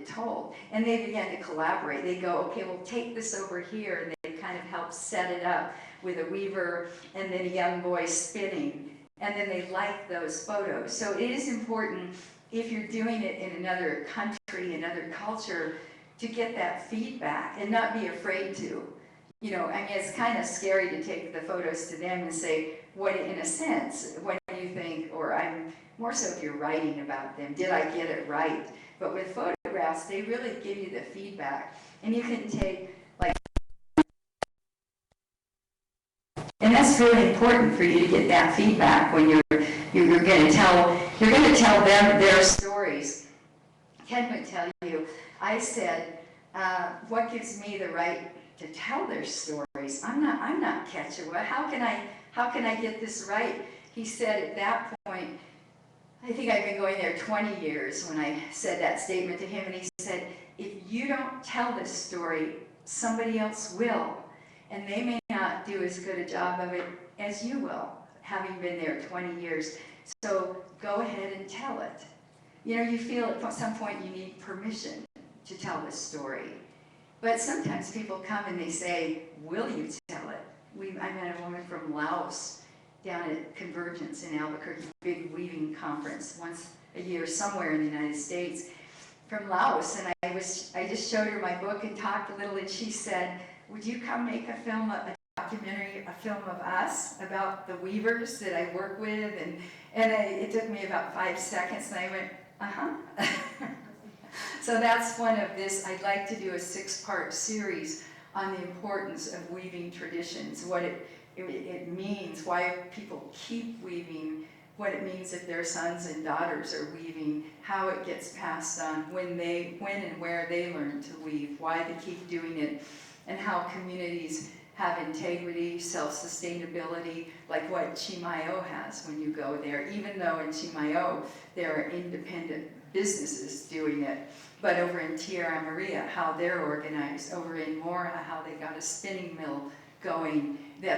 get told. And they began to collaborate. They go, okay, we'll take this over here, and they kind of help set it up with a weaver and then a young boy spinning. And then they like those photos. So it is important, if you're doing it in another country, another culture, to get that feedback and not be afraid to. You know, I mean, it's kind of scary to take the photos to them and say, what, in a sense, what do you think? Or I'm more so if you're writing about them, did I get it right? But with photographs, they really give you the feedback. And you can take, like, and that's really important for you to get that feedback when you're going to tell them their stories. Ken would tell you, I said, what gives me the right to tell their stories? I'm not Quechua. How can I get this right? He said at that point, I think I've been going there 20 years when I said that statement to him, and he said, if you don't tell this story, somebody else will. And they may not do as good a job of it as you will, having been there 20 years. So go ahead and tell it. You know, you feel at some point you need permission to tell this story. But sometimes people come and they say, will you tell it? I met a woman from Laos down at Convergence in Albuquerque, big weaving conference once a year somewhere in the United States, from Laos. And I just showed her my book and talked a little, and she said, would you come make a film, a documentary, a film of us about the weavers that I work with? And it took me about 5 seconds, and I went, uh-huh. So that's one of this. I'd like to do a 6-part series on the importance of weaving traditions, what it means, why people keep weaving, what it means if their sons and daughters are weaving, how it gets passed on, when and where they learn to weave, why they keep doing it, and how communities have integrity, self-sustainability, like what Chimayo has when you go there, even though in Chimayo there are independent businesses doing it. But over in Tierra Maria, how they're organized. Over in Mora, how they got a spinning mill going that